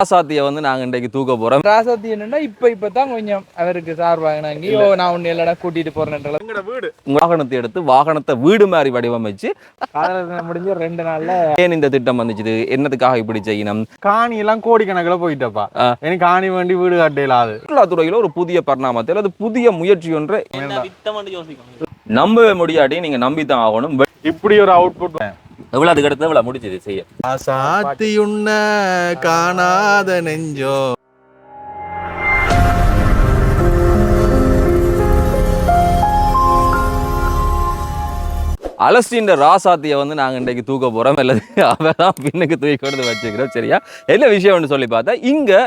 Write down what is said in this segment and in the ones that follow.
ராசாத்தியை வந்து நாங்க இன்றைக்கு தூக்க போறோம். ராசாத்தி என்னன்னா இப்பதான் கொஞ்சம் அவருக்கு சார்பாங்க நான் உன்னை இல்லடா கூட்டிட்டு போறேன் வீடு வாகனத்தை எடுத்து வாகனத்தை வீடு மாதிரி வடிவமைச்சு முடிஞ்ச 2 நாள்ல ஏன் இந்த திட்டம் வந்துச்சு, என்னதுக்காக இப்படி செய்யணும், காணி எல்லாம் கோடிக்கணக்கில் போயிட்டப்பா, எனக்கு காணி வேண்டி வீடு கட்டையிலாது. சுற்றுலாத்துறையில ஒரு புதிய பரிணாமத்தில் அது புதிய முயற்சி ஒன்றை நம்பவே முடியாட்டி நீங்க நம்பித்தான் ஆகணும். இப்படி ஒரு அவுட்புட் எவ்வளவு அதுக்கு அடுத்து எவ்வளவு முடிச்சது செய்ய சாத்தியுண்ண காணாத நெஞ்சோ. அலஸ்டின் ராசாத்தியை வந்து நாங்கள் இன்றைக்கு தூக்க போகிறோம், அல்லது அவதான் பின்னுக்கு தூக்கி கொண்டு வச்சுக்கிறோம். சரியா, என்ன விஷயம்னு சொல்லி பார்த்தா இங்கே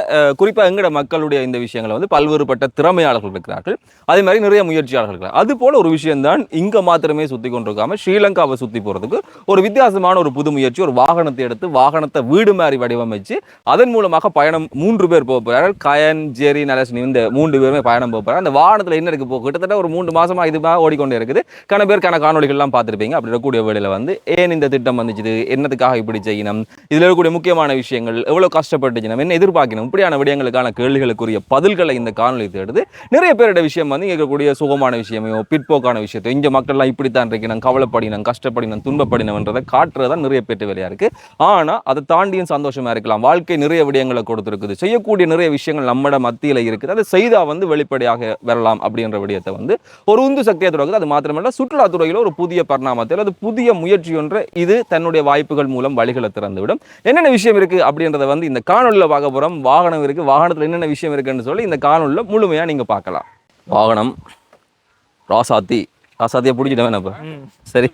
குறிப்பாக எங்களோட மக்களுடைய இந்த விஷயங்களை வந்து பல்வேறுபட்ட திறமையாளர்கள் இருக்கிறார்கள், அதே மாதிரி நிறைய முயற்சியாளர்கள் இருக்கிறார். அது போல் ஒரு விஷயம்தான் இங்கே மாத்திரமே சுற்றி கொண்டிருக்காமல் ஸ்ரீலங்காவை சுற்றி போகிறதுக்கு ஒரு வித்தியாசமான ஒரு புது முயற்சி. ஒரு வாகனத்தை எடுத்து வாகனத்தை வீடு மாதிரி வடிவமைச்சு அதன் மூலமாக பயணம் 3 பேர் போக போகிறார்கள். கயன், ஜெரி, நலஸ்னி இந்த 3 பேருமே பயணம் போக போகிறாங்க. அந்த வாகனத்தில் என்ன இருக்குது, கிட்டத்தட்ட ஒரு 3 மாதமாக இதுமாக ஓடிக்கொண்டே இருக்குது. பேருக்கான காணொலிகள்லாம் பார்த்துருப்பீங்க. அப்படி இருக்கக்கூடிய வேளையில வந்து ஏன் இந்த திட்டம் வந்துச்சு, என்னதுக்காக இப்படி செய்யணும், இதுல இருக்கக்கூடிய முக்கியமான விஷயங்கள், எவ்வளவு கஷ்டப்பட்டுச்சு, நம்ம என்ன எதிர்பார்க்கணும், இப்படியான விடயங்களுக்கான கேள்விகளுக்குரிய பதில்களை இந்த காணொலி தேடுது. நிறைய பேருடைய விஷயம் வந்து இருக்கக்கூடிய சுகமான விஷயமையோ பிற்போக்கான விஷயத்தையோ இங்க மக்கள்லாம் இப்படித்தான் இருக்கணும், கவலைப்படினம், கஷ்டப்படினம், துன்பப்படினம்ன்றதை காட்டுறதான் நிறைய பேட்டு வேலையா இருக்கு. ஆனா அதை தாண்டியும் சந்தோஷமா இருக்கலாம். வாழ்க்கை நிறைய விடயங்களை கொடுத்துருக்குது, செய்யக்கூடிய நிறைய விஷயங்கள் நம்மட மத்தியில இருக்குது. அதை செய்தா வந்து வெளிப்படையாக வரலாம் அப்படின்ற விடயத்தை வந்து ஒரு உந்து சக்தியை தொடங்குது. அது மாத்திரமல்ல, சுற்றுலாத்துறையில ஒரு புதிய பரிணாமத்தில் அது புதிய முயற்சி ஒன்று இது தன்னுடைய வாய்ப்புகள் மூலம் வழிகளை திறந்துவிடும். என்னென்ன விஷயம் இருக்கு அப்படின்றத வந்து இந்த காணொலியில் பார்க்க போறோம். வாகனம் இருக்கு, வாகனத்தில் என்னென்ன விஷயம் இருக்குன்னு சொல்லி இந்த காணொலியில் முழுமையா நீங்க பார்க்கலாம். வாகனம் ராசாத்தியை பிடிச்சிட்டு வேணப்ப சரி,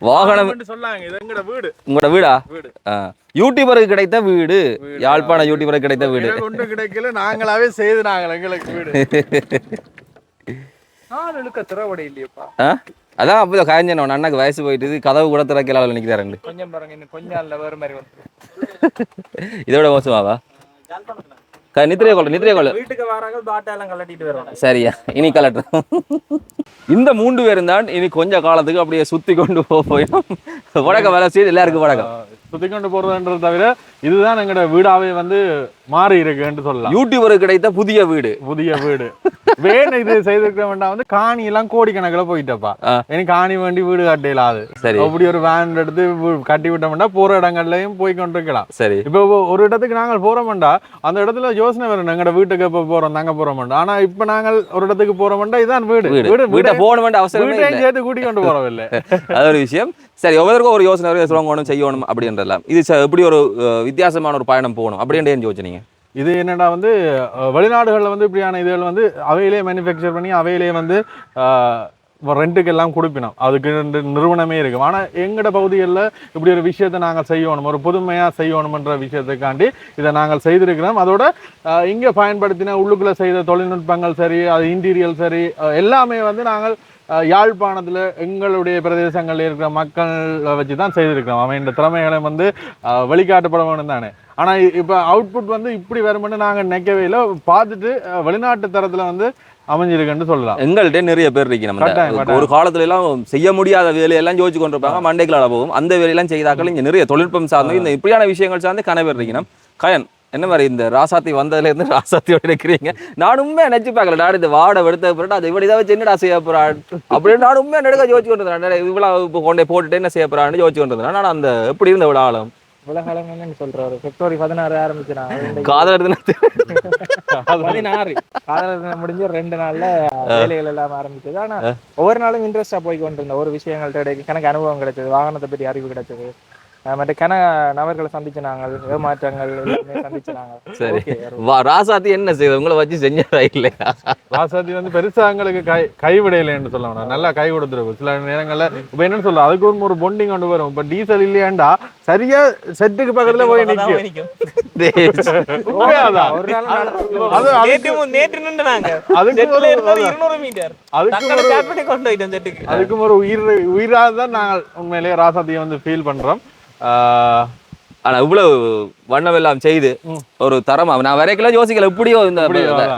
வாகனம் உங்களோட வீடா, யூடியூபருக்கு கிடைத்த வீடு, யாழ்ப்பாண யூடியூபருக்கு கிடைத்த வீடு கிடைக்கல, நாங்களாவே செய்து நாங்கள் எங்களுக்கு வீடு. அதான் அப்போ காய்ஞ்சன அண்ணாக்கு வயசு போயிட்டு கதவு கூட திறக்கல நினைக்கிறாரு. கொஞ்சம் பாருங்க, கொஞ்சம் வேறு மாதிரி இதோட மோசமாவா நித்திரைய கொள்ள வீட்டுக்கு வராங்க பாட்டெல்லாம் கலட்டிட்டு வரோம். சரியா, இனி கலட்டும். இந்த 3 பேரும் தான் இனி கொஞ்ச காலத்துக்கு அப்படியே சுத்தி கொண்டு போயும் வடக்க வேலை செய்து எல்லாருக்கும் வடக்கம் சுத்தி கொண்டு போறதுன்றது தவிர இதுதான் எங்களோட வீடாவே வந்து மாறி இருக்குன்னு சொல்லலாம். யூடியூபருக்கு கிடைத்த புதிய வீடு வேணும் இது செய்திருக்க வேண்டாம். வந்து காணி எல்லாம் கோடிக்கணக்கில் போயிட்டப்பா, எனக்கு காணி வேண்டி வீடு கட்டையிலாது. சரி, அப்படி ஒரு வேன் எடுத்து கட்டி விட்டோம்னா போற இடங்கள்லயும் போய் கொண்டிருக்கலாம். சரி, இப்போ ஒரு இடத்துக்கு நாங்கள் போறோம்டா அந்த இடத்துல யோசனை வரணும், எங்களோட வீட்டுக்கு எப்ப போறோம் நாங்க போறோம்டா. ஆனா இப்ப நாங்கள் ஒரு இடத்துக்கு போறோம்டா, இதுதான் வீடு போன வேண்டிய அவசரம் சேர்த்து கூட்டி கொண்டு போறோம். அது ஒரு விஷயம். சரி, ஒவ்வொருக்கும் ஒரு யோசனை சொல்லணும், செய்யணும் அப்படின்றலாம். இது எப்படி ஒரு வித்தியாசமான ஒரு பயணம் போகணும் அப்படின்ற யோசனைங்க. இது என்னடா வந்து வெளிநாடுகளில் வந்து இப்படியான இதுகள் வந்து அவையிலே மேனுஃபேக்சர் பண்ணி அவையிலே வந்து ரெண்ட்டுக்கு எல்லாம் கொடுப்பினோம், அதுக்கு நிறுவனமே இருக்கும். ஆனால் எங்களோட பகுதிகளில் இப்படி ஒரு விஷயத்தை நாங்கள் செய்யணும், ஒரு புதுமையாக செய்யணும்ன்ற விஷயத்துக்காண்டி இதை நாங்கள் செய்திருக்கிறோம். அதோட இங்கே பயன்படுத்தின உள்ளுக்குள்ளே செய்த தொழில்நுட்பங்கள் சரி, அது இன்டீரியல் சரி, எல்லாமே வந்து நாங்கள் யாழ்ப்பாணத்தில் எங்களுடைய பிரதேசங்களில் இருக்கிற மக்களை வச்சு தான் செய்திருக்கிறோம். அவன் இந்த திறமைகளை வந்து வெளிக்காட்டப்பட வேணும் தானே. ஆனால் இப்போ அவுட்புட் வந்து இப்படி வரும்னு நாங்கள் நினைக்கவே இல்லை. பார்த்துட்டு வெளிநாட்டு தரத்தில் வந்து அமைஞ்சிருக்குன்னு சொல்லலாம். எங்கள்கிட்ட நிறைய பேர் இருக்கு. நம்ம ஒரு காலத்துல எல்லாம் செய்ய முடியாத வேலையெல்லாம் யோசிச்சு கொண்டிருப்பாங்க, மண்டைகளால் போகும். அந்த வேலையெல்லாம் செய்தாக்கள் இங்கே நிறைய தொழில்நுட்பம் சார்ந்து இந்த இப்படியான விஷயங்கள் சார்ந்து கனவேர் இருக்கணும். கயன், என்ன மாதிரி இந்த ராசாத்தி வந்ததுலேருந்து ராசாத்தியோட இருக்கிறீங்க? நான் உண்மையாக நினச்சி பார்க்கல. நான் இந்த வாடை எடுத்த பிறகு அதை இவ்வளோ வச்சு என்னடா செய்ய போறான் அப்படின்னு நான் உண்மையாக நெடுக்க யோசிச்சு கொண்டிருந்தேன். இவ்வளோ இப்போ கொண்டே போட்டுட்டு என்ன செய்ய போறான்னு யோசிச்சு கொண்டிருந்தேன். நான் அந்த எப்படி இருந்த இவ்வளோ ஆளும் உலகளங்கன்னு சொல்றாரு. பிப்ரவரி 16 ஆரம்பிச்சுனா காதலர் தினத்து 16 காதலர் தினம் முடிஞ்ச 2 நாள்ல வேலைகள் எல்லாம் ஆரம்பிச்சது. ஆனா ஒவ்வொரு நாளும் இன்ட்ரெஸ்டா போய் கொண்டிருந்த ஒரு விஷயங்கள்ட்ட இடையே எனக்கு அனுபவம் கிடைச்சது, வாகனத்தை பற்றி அறிவு கிடைச்சது, மற்ற நபர்களை சந்திச்சு நாங்கள் ஏமாற்றங்கள் எல்லாமே சந்திச்சு நாங்கள். சரி, ராசாத்தி என்ன செய்யுது உங்களை வச்சு செஞ்சதா இல்லையா? ராசாத்தி வந்து பெருசா எங்களுக்கு கைவிடையில்லைன்னு சொல்லணும், நல்லா கை கொடுத்துருக்கும். சில நேரங்கள்ல இப்ப என்னன்னு சொல்ல அதுக்கு ஒரு பொண்டிங் கொண்டு வரும். இப்ப டீசல் இல்லையாண்டா சரியா செட்டுக்கு பக்கத்துல போய் நிற்கும். அதுக்கும் ஒரு உயிராதான் நாங்கள் உண்மையிலேயே ராசாத்தியை வந்து ஃபீல் பண்றோம். ஆனா இவ்வளவு வண்ணம் எல்லாம் செய்து ஒரு தரமா நான் வரைக்கல யோசிக்கல. இப்படியோ இந்த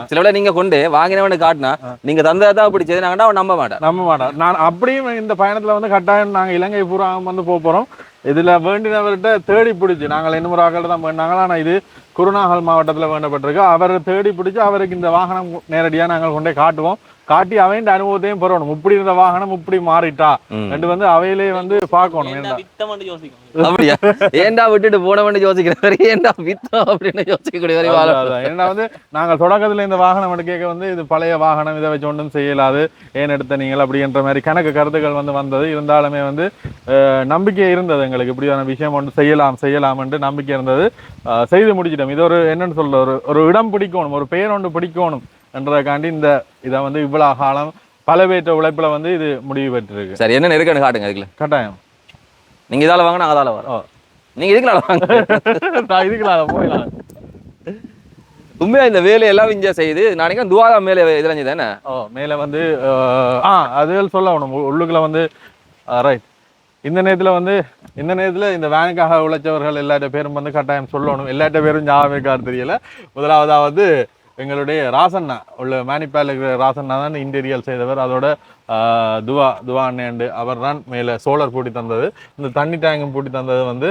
சில விட நீங்க கொண்டு வாங்கினவனு காட்டினா நீங்க தந்ததான் அப்படி செய்தாங்கன்னா அவன் நம்ப மாட்டான். நான் அப்படியும் இந்த பயணத்துல வந்து கட்டாயம் நாங்க இலங்கை பூரா வந்து போறோம். இதுல வேண்டினவர்கிட்ட தேடி பிடிச்சி நாங்கள் இன்னொரு ஆக்கள் தான் வேண்டாங்களா, ஆனால் இது குருநாகல் மாவட்டத்தில் வேண்டப்பட்டிருக்கு. அவரை தேடி பிடிச்சி அவருக்கு இந்த வாகனம் நேரடியாக நாங்கள் கொண்டே காட்டுவோம், காட்டி அவையின் அனுபவத்தையும் பெறணும். இப்படி இருந்த வாகனம் இப்படி மாறிட்டா ரெண்டு வந்து அவையிலே வந்து பார்க்கணும். அப்படியா ஏண்டா விட்டுட்டு போனவன்னு யோசிக்கிறவர் ஏண்டா வித்தம் அப்படின்னு யோசிக்கக்கூடிய ஏன்னா வந்து நாங்கள் தொடக்கத்துல இந்த வாகனம் எடுக்க வந்து இது பழைய வாகனம், இதை வச்சு ஒன்றும் செய்யலாது, ஏன் எடுத்த நீங்கள் அப்படின்ற மாதிரி கணக்கு கருத்துக்கள் வந்தது. இருந்தாலுமே வந்து நம்பிக்கை இருந்தது எங்களுக்கு, இப்படியான விஷயம் ஒன்று செய்யலாம் என்று நம்பிக்கை இருந்தது. செய்து முடிச்சிட்டோம். இது ஒரு என்னன்னு சொல்ற ஒரு இடம் பிடிக்கணும், ஒரு பெயர் ஒன்று பிடிக்கணும் என்றதுக்காண்டி இந்த இதை வந்து இவ்வளவு காலம் பல பேற்ற உழைப்புல வந்து இது முடிவு பெற்றிருக்கு. சரி, என்ன இருக்குன்னு காட்டுங்க. அதுக்குள்ள கட்டாயம் நீங்க இதால வாங்க, நான் அதால வரோம். நீங்க இதுக்குள்ள வாங்க, நான் இதுக்குள்ள போயிடலாம். உண்மையா இந்த வேலையெல்லாம் இங்க செய்யுது. நாளைக்கு துவாதா மேலே இதுல தானே மேல வந்து அதுகள் சொல்லணும் உள்ளுக்குள்ள வந்து ரைட். இந்த நேரத்துல இந்த வேனுக்காக உழைச்சவர்கள் எல்லாட்ட பேரும் வந்து கட்டாயம் சொல்லணும். எல்லாட்ட பேரும் ஞாபகம் தெரியல. முதலாவதாவது எங்களுடைய ராசண்ணா உள்ள மேனிப்பால் இருக்கிற ராசண்ணா தான் இன்டீரியல் செய்தவர். அதோட துவா அண்ணேண்டு அவர் தான் மேலே சோலார் பூட்டி தந்தது. இந்த தண்ணி டேங்கும் பூட்டி தந்தது வந்து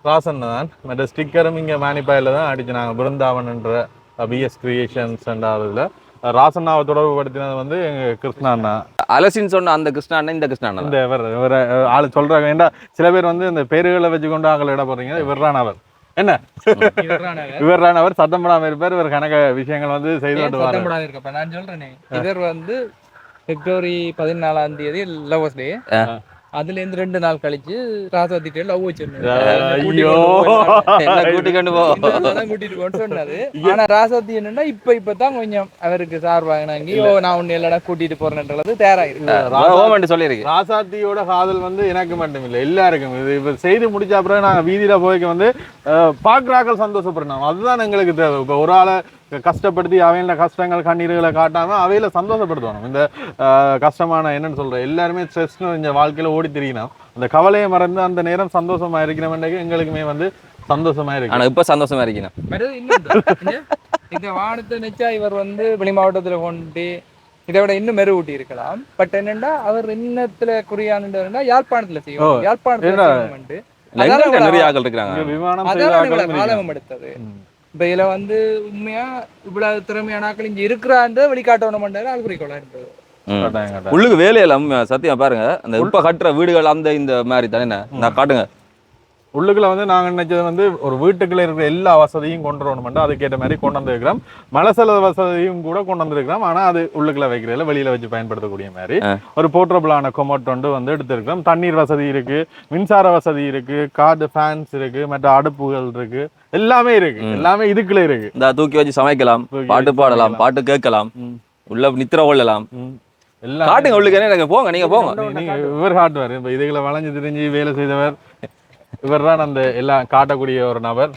ராசண்ணா தான். மற்ற ஸ்டிக்கரும் இங்கே மேனிப்பாயில் தான் அடிச்சு நாங்கள் பிருந்தாவன்ன்ற பிஎஸ் கிரியேஷன்ஸ் அதில் ராசண்ணாவை தொடர்பு படுத்தினது வந்து எங்கள் கிருஷ்ணா அண்ணா. அலசின்னு சொன்ன அந்த கிருஷ்ணா அண்ணா இந்த கிருஷ்ணா அண்ணா இந்த இவர் ஆள் சொல்கிறாங்க. ஏண்டா சில பேர் வந்து இந்த பேருகளை வச்சுக்கொண்டு ஆக்கள் இட போடுறீங்க. இவர் தான் அவர் என்ன இவர் அவர் சத்தம் போடாம இருப்பார். இவர் கணக்க விஷயங்கள் வந்து செய்து நான் சொல்றேனே, இவர் வந்து பிப்ரவரி 14ஆம் தேதி லவ்வர்ஸ் டே, அதுல இருந்து 2 நாள் கழிச்சு ராசாத்திட்ட லவ் வச்சிருந்தேன். கூட்டிட்டு போன்னு சொன்னது. ஆனா ராசாத்தி என்னன்னா இப்பதான் கொஞ்சம் அவருக்கு சார்பாங்க, நான் உன்னை இல்லடா கூட்டிட்டு போறேன்றது தயாராயிருக்கு சொல்லியிருக்கு. ராசாத்தியோட காதல் வந்து எனக்கு மட்டும் இல்லை, எல்லாருக்கும். இது இப்ப செய்து முடிச்ச அப்புறம் நாங்க வீதியில போய்க்க வந்து பாக்குறாக்கள் சந்தோஷப்படணும். அதுதான் எங்களுக்கு தேவை. இப்ப ஒரு ஆளை கஷ்டப்படுத்தி அவையில கஷ்டங்கள் கண்ணீர்களை காட்டாம அவையில சந்தோஷப்படுத்தணும். இந்த கஷ்டமான என்னன்னு சொல்றேன், எல்லாருமே ஸ்ட்ரெஸ் இந்த வாழ்க்கையில ஓடி திரிக்கணும். அந்த கவலையை மறந்து அந்த நேரம் சந்தோஷமா இருக்கிறோம். எங்களுக்குமே வந்து சந்தோஷமா இருக்கு. ஆனா இப்ப சந்தோஷமா இருக்கணும். இந்த வானத்தை நினைச்சா இவர் வந்து வெளி மாவட்டத்துல கொண்டு இதை விட இன்னும் மெருகூட்டி இருக்கலாம். பட் என்னன்னா அவர் இன்னத்துல குறியானுன்னா யாழ்ப்பாணத்துல செய்யும். யாழ்ப்பாணத்துல நிறைய ஆட்கள் இருக்காங்க. விமானம் எடுத்தது. இப்ப இதுல வந்து உண்மையா இவ்வளவு திறமையான ஆட்கள் இங்க இருக்கிறான்ற வெளிக்காட்டணும் அது குறிக்கோளா இருந்தது. உள்ளுக்கு வேலையெல்லாம் சத்தியம் பாருங்க. அந்த இப்ப கட்டுற வீடுகள் அந்த இந்த மாதிரி தானே நான் காட்டுங்க. உள்ளுக்குள்ள வந்து நாங்க நினைச்சது வந்து ஒரு வீட்டுக்குள்ள இருக்கிற எல்லா வசதியும் கொண்டு வரணும். அதுக்கேற்ற மாதிரி கொண்டு வந்திருக்கிறோம். மலசல வசதியும் கூட கொண்டு வந்திருக்கிறோம். ஆனா அது உள்ளுக்குள்ள வைக்கிறதுல வெளியில வச்சு பயன்படுத்தக்கூடிய மாதிரி ஒரு போர்ட்டபிளான கொமோட் வந்து எடுத்திருக்கிறோம். தண்ணீர் வசதி இருக்கு, மின்சார வசதி இருக்கு, கார்டு ஃபேன்ஸ் இருக்கு, மற்ற அடுப்புகள் இருக்கு, எல்லாமே இருக்கு. எல்லாமே இதுக்குள்ள இருக்கு. இந்த தூக்கி வச்சு சமைக்கலாம், பாட்டு பாடலாம், பாட்டு கேட்கலாம், உள்ள நித்திர கொள்ளலாம். எல்லாம் காட்டுங்க உள்ளுக்கு. என்ன போங்க, நீங்க போங்க. இவர் காட்டுவார். இப்ப இதுகளை வளைஞ்சு திரிஞ்சு வேலை செய்தவர் இவர் தான். அந்த எல்லாம் காட்டக்கூடிய ஒரு நபர்.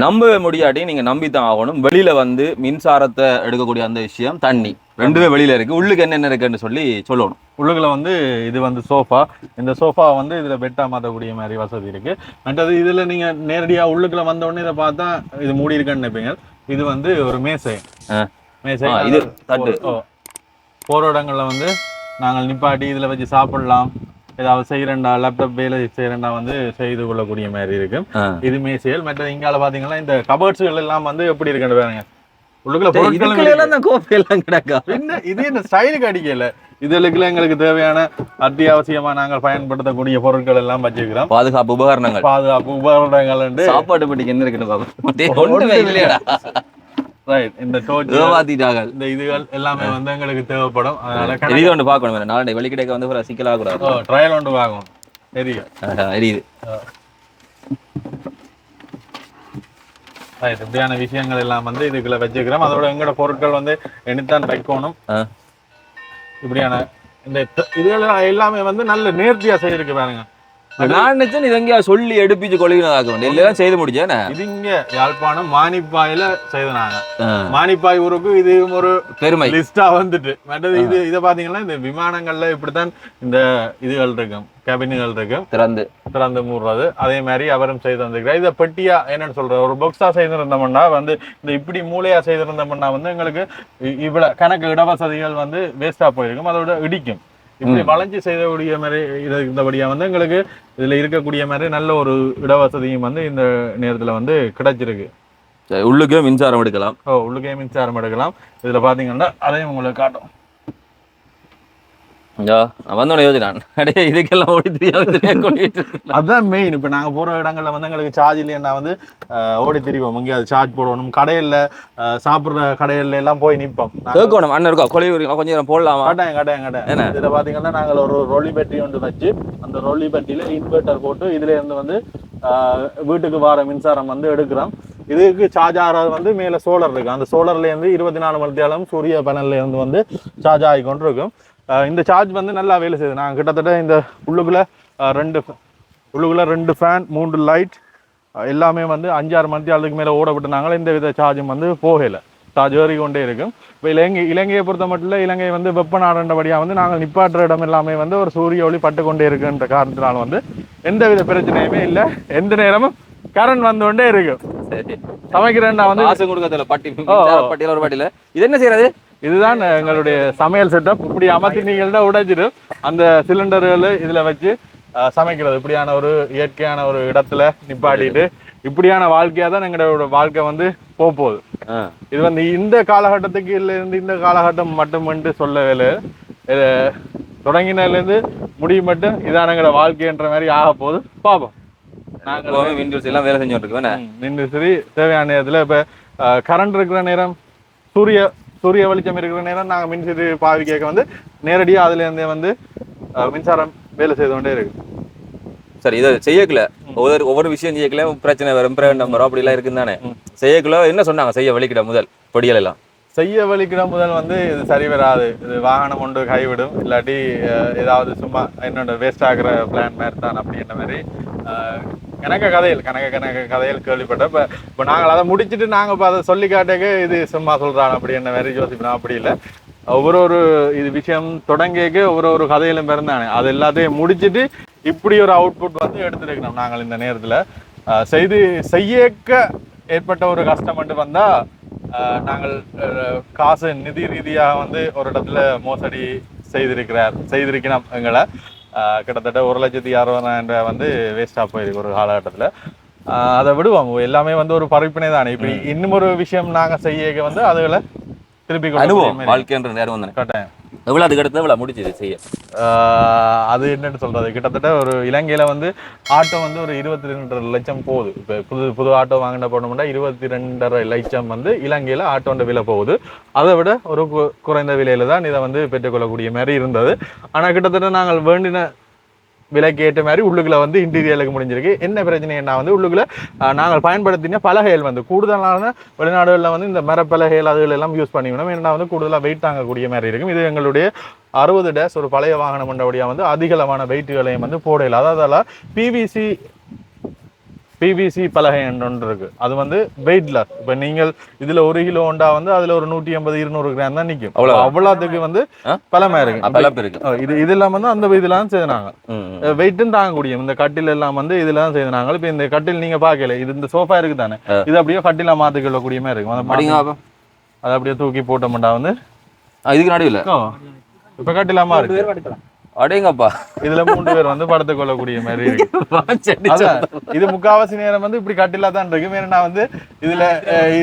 நம்பவே முடியாட்டி நீங்க நம்பித்தான் ஆகணும். வெளியில வந்து மின்சாரத்தை எடுக்கக்கூடிய அந்த விஷயம், தண்ணி ரெண்டுமே வெளியில இருக்கு. உள்ளுக்கு என்னென்ன இருக்குன்னு சொல்லணும். உள்ளுக்குள்ள வந்து இது வந்து சோஃபா. இந்த சோஃபா வந்து இதுல பெட்டா மாற்றக்கூடிய மாதிரி வசதி இருக்கு. மற்றது இதுல நீங்க நேரடியா உள்ளுக்குள்ள வந்த உடனே இதை பார்த்தா இது மூடி இருக்குன்னு நினைப்பீங்க. இது வந்து ஒரு மேசை. இது தட்டு. போற இடங்கள்ல வந்து நாங்கள் நிப்பாட்டி இதுல வச்சு சாப்பிடலாம். ஏதாவது செய்யறா லேப்டாப் வேலை செய்யறா வந்து செய்து கொள்ளக்கூடிய மாதிரி இருக்கு. இது மேசைகள். மற்றது இங்கால பாத்தீங்கன்னா இந்த கபர்ட்ஸ்கள் எல்லாம் வந்து எப்படி இருக்குன்னு பாருங்க. இது என்ன ஸ்டைலுக்கு அடிக்கல. இதுல எங்களுக்கு தேவையான அத்தியாவசியமா நாங்கள் பயன்படுத்தக்கூடிய பொருட்கள் எல்லாம் வச்சிருக்கிறோம். பாதுகாப்பு உபகரணங்கள் சாப்பாடு பட்டிக்கு என்ன இருக்குன்னு ரைட். இந்த இந்த இதுகள் எல்லாமே வந்து எங்களுக்கு தேவைப்படும். அதனால இது ஒன்று பார்க்கணும். நாளை வெளி கிடைக்க வந்து சிக்கலாக கூடாது. ட்ரையல் ஒன்று பார்க்கணும். எரியுது. இப்படியான விஷயங்கள் எல்லாம் வந்து இதுக்குள்ள வச்சுக்கிறோம். அதோட எங்களோட பொருட்கள் வந்து எண்ணித்தான் வைக்கணும். இப்படியான இந்த இதுகள் எல்லாமே வந்து நல்ல நேர்த்தியா செய்திருக்கு பாருங்க. நான் நினைச்சேன் இது எங்கேயா சொல்லி எடுப்பிச்சு கொள்கிறதாக எல்லாம் செய்து முடிச்சேன். இது இங்க யாழ்ப்பாணம் மானிப்பாயில செய்தனாங்க. மானிப்பாய் ஊருக்கு இது ஒரு பெருமை லிஸ்டா வந்துட்டு. மற்றது இது இதை பாத்தீங்கன்னா இந்த விமானங்கள்ல இப்படித்தான் இந்த இதுகள் இருக்கும், கேபின்கள் இருக்கும், திறந்து மூடுறது. அதே மாதிரி அவரும் செய்து வந்திருக்கிறார். இதை பெட்டியா என்னன்னு சொல்ற ஒரு பாக்ஸா செய்திருந்தோம்னா வந்து இந்த இப்படி மூளையா செய்திருந்தோம்னா வந்து எங்களுக்கு இவ்வளவு கணக்கு இடவசதிகள் வந்து வேஸ்டா போயிருக்கும். அதோட இடிக்கும். இப்படி வளைஞ்சு செய்யக்கூடிய மாதிரி இருந்தபடியா வந்து எங்களுக்கு இதுல இருக்கக்கூடிய மாதிரி நல்ல ஒரு இடவசதியும் வந்து இந்த நேரத்துல வந்து கிடைச்சிருக்கு. உள்ளுக்கே மின்சாரம் எடுக்கலாம். உள்ளுக்கே மின்சாரம் எடுக்கலாம். இதுல பாத்தீங்கன்னா அதையும் உங்களுக்கு காட்டும். வந்தோட யோசினான் இதுக்கெல்லாம் ஓடி தெரியாது. அதுதான் மெயின். இப்ப நாங்க போற இடங்கள்ல வந்து எங்களுக்கு சார்ஜ் இல்லையா வந்து ஓடி திரிவோம். இங்கே அது சார்ஜ் போடணும். கடையில சாப்பிடுற கடையில எல்லாம் போய் நிற்போம். கேட்கணும் அண்ணன் இருக்கா கொலை கொஞ்சம் நேரம் போடலாமா? கட்டாயம். இதுல பாத்தீங்கன்னா நாங்கள் ஒரு ரொலி பேட்டரி ஒன்று வச்சு அந்த ரொலி பேட்டரியில இன்வெர்டர் போட்டு இதுல இருந்து வந்து வீட்டுக்கு வர மின்சாரம் வந்து எடுக்கிறோம். இதுக்கு சார்ஜ் ஆகிறது வந்து மேல சோலர் இருக்கு. அந்த சோலர்ல இருந்து 24 மணி நேரம் சூரிய பேனல்ல இருந்து வந்து சார்ஜ் ஆகி கொண்டு இருக்கும். இந்த சார்ஜ் வந்து நல்லா வேலை செய்யுது. நாங்கள் கிட்டத்தட்ட இந்த உள்ளுக்குள்ள ரெண்டு ஃபேன் 3 லைட் எல்லாமே வந்து 5-6 மணி நேரத்துக்கு மேலே ஓட விட்டுனாங்களே இந்த வித சார்ஜும் வந்து போகலை. சார்ஜ் ஏறிக்கொண்டே இருக்கும். இப்போ இலங்கையை பொறுத்த மட்டும் இல்லை, இலங்கை வந்து வெப்ப நாடுன்றபடியாக வந்து நாங்கள் நிப்பாட்டுற இடம் எல்லாமே வந்து ஒரு சூரிய ஒளி பட்டு கொண்டே இருக்குன்ற காரணத்தினால வந்து எந்த வித பிரச்சனையுமே இல்லை. எந்த நேரமும் கரண்ட் வந்து கொண்டே இருக்கும். சமைக்கிறேன்னா வந்து பட்டியல ஒரு பாட்டில இது என்ன செய்யறது? இதுதான் எங்களுடைய சமையல் செட்டப். இப்படி அமர்த்தினீங்கன்னா உடைச்சிடும். அந்த சிலிண்டர்கள் இதுல வச்சு சமைக்கிறது. இப்படியான ஒரு இயற்கையான ஒரு இடத்துல நிப்பாட்டிட்டு இப்படியான வாழ்க்கையா தான் எங்களோட வாழ்க்கை வந்து போகுது. இது வந்து இந்த காலகட்டத்துக்கு இருந்து இந்த காலகட்டம் மட்டும் சொல்லவே தொடங்கினதுல இருந்து முடிவு மட்டும் இதான் எங்களோட வாழ்க்கைன்ற மாதிரி ஆக போகுது. பாப்போம். நாங்கள் விண்டோஸ் எல்லாம் வேலை செஞ்சு இருக்கோம். சரி, தேவையான நேரத்துல இப்ப கரண்ட் இருக்கிற நேரம் சூரிய வெளிச்சம் இருக்கிற நேரம் நாங்கள் மின்சரி பாவி கேட்க வந்து நேரடியாக அதுல இருந்தே வந்து மின்சாரம் வேலை செய்து கொண்டே இருக்கு. சரி, இதை செய்யக்கல ஒவ்வொரு விஷயம் செய்யக்கல பிரச்சனை வரும் நம்பர் அப்படிலாம் இருக்குன்னு தானே. செய்யக்கல என்ன சொன்னாங்க? செய்ய வலிக்கிட முதல் பொடியல் எல்லாம் செய்ய வலிக்கிட முதல் வந்து இது சரி வராது, இது வாகனம் ஒன்று கைவிடும், இல்லாட்டி ஏதாவது சும்மா என்னோட வேஸ்ட் ஆகிற பிளான் மாதிரி தான் அப்படின்ற மாதிரி கணக்க கதைகள் கேள்விப்பட்டேன். இப்போ நாங்கள் அதை முடிச்சுட்டு நாங்கள் இப்போ அதை சொல்லி காட்டேக்க இது சும்மா சொல்கிறான் அப்படின்ற மாதிரி யோசிப்போம். அப்படி இல்லை, ஒவ்வொரு இது விஷயம் தொடங்கியக்கு ஒவ்வொரு கதையிலும் பிறந்தானே அது எல்லாத்தையும் முடிச்சுட்டு இப்படி ஒரு அவுட்புட் வந்து எடுத்துருக்கணும். நாங்கள் இந்த நேரத்தில் செய்யக்க ஏற்பட்ட ஒரு கஷ்டம் மட்டும் வந்தால் நாங்கள் காசு நிதி ரீதியாக வந்து ஒரு இடத்துல மோசடி செய்திருக்கணும். எங்களை கிட்டத்தட்ட 1,60,000 வந்து வேஸ்டாக போயிருக்கு ஒரு காலகட்டத்தில். அதை விடுவோம். எல்லாமே வந்து ஒரு பறிப்பினை தானே. இப்படி இன்னும் ஒரு விஷயம் நாங்கள் செய்ய வந்து அதுகளை திருப்பி அனுபவம் வாழ்க்கைன்ற நேரம் வந்து கட்டாயம். எவ்வளோ அதுக்கு அடுத்து எவ்வளோ முடிச்சுது செய்ய? அது என்னன்னு சொல்றது, கிட்டத்தட்ட ஒரு இலங்கையில வந்து ஆட்டோ வந்து ஒரு 22.5 லட்சம் போகுது. இப்போ புது ஆட்டோ வாங்கின போனோம்னா 22.5 லட்சம் வந்து இலங்கையில ஆட்டோன்ற விலை போகுது. அதை விட ஒரு குறைந்த விலையில தான் இதை வந்து பெற்றுக்கொள்ளக்கூடிய மாதிரி இருந்தது. ஆனா கிட்டத்தட்ட நாங்கள் வேண்டின விலைக்கு ஏற்ற மாதிரி உள்ளுக்குள்ள வந்து இன்டீரியலுக்கு முடிஞ்சிருக்கு. என்ன பிரச்சனைன்னா வந்து உள்ளுக்குள்ள நாங்கள் பயன்படுத்தின பலகைகள் வந்து கூடுதலான வெளிநாடுகளில் வந்து இந்த மரப்பலகைகள் அதுகள் எல்லாம் யூஸ் பண்ணிக்கணும். ஏன்னா வந்து கூடுதலாக வெயிட் தாங்கக்கூடிய மாதிரி இருக்கும். இது எங்களுடைய 60 டேஸ் ஒரு பழைய வாகனம் கொண்டபடியாக வந்து அதிகளவான வெயிட்டுகளையும் வந்து போடல. அதாவது பிவிசி பலகை ஒன்று இருக்கு. அது வந்து வெயிட்லெஸ். இப்போ நீங்கள் இதுல 1 கிலோ உண்டா வந்து அதுல ஒரு 150-200 கிராம் தான் நிற்கும். அவ்வளோத்துக்கு வந்து பலமா இருக்கு. இதெல்லாம் வந்து அந்த இதெல்லாம் செய்தாங்க. வெயிட்டும் தாங்கக்கூடிய இந்த கட்டில் எல்லாம் வந்து இதெல்லாம் செய்தாங்க. இப்போ இந்த கட்டில் நீங்க பாக்கல, இது இந்த சோஃபா இருக்கு தானே, இது அப்படியே கட்டில மாத்தி கொள்ளக்கூடிய மாதிரி இருக்கும். அதை அப்படியே தூக்கி போட்டோம்டா வந்து இதுக்கு நடுவில் இப்ப கட்டிலாமா இருக்கு. அடேங்கப்பா, இதுல 3 பேர் வந்து படுத்து கொள்ளக்கூடிய மாதிரி இருக்கு. இது முக்காவாசி நேரம் வந்து இப்படி கட்டிலா தான் இருக்கு. ஏன்னா வந்து இதுல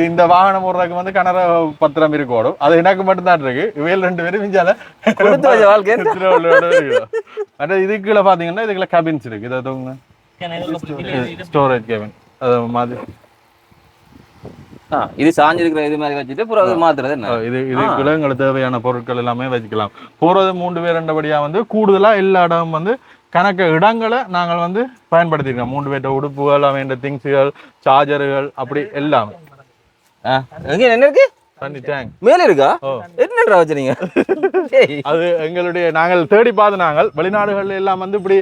இந்த வாகனம் ஓடுறதுக்கு வந்து கனரா பத்திரம் இருக்கு ஓடும். அது எனக்கு மட்டும் தான் இருக்கு. இவையில் 2 பேரும் மிஞ்சால வாழ்க்கை. இதுக்குள்ள பாத்தீங்கன்னா இதுக்குள்ள கேபின்ஸ் இருக்கு. இதை ஸ்டோரேஜ் கேபின் அது மாதிரி. இது சாஞ்சிருக்கிற இது மாதிரி வச்சுட்டு அப்புறம் மாத்துறது என்ன, இதுக்குள்ள எங்களுக்கு தேவையான பொருட்கள் எல்லாமே வச்சுக்கலாம். போறது 3 பேர் ரெண்டபடியா வந்து கூடுதலா எல்லா இடமும் வந்து கணக்கு இடங்களை நாங்கள் வந்து பயன்படுத்திருக்கோம். 3 பேர்ட்ட உடுப்புகள், வேண்ட திங்ஸுகள், சார்ஜர்கள், அப்படி எல்லாமே. என்ன இருக்கு? தண்ணி டேங்க் மேல இருக்கா? என்னடா வச்சீங்க? அது எங்களுடைய நாங்கள் தேடி பார்த்து நாங்கள் வெளிநாடுகள் எல்லாம் வந்து இப்படி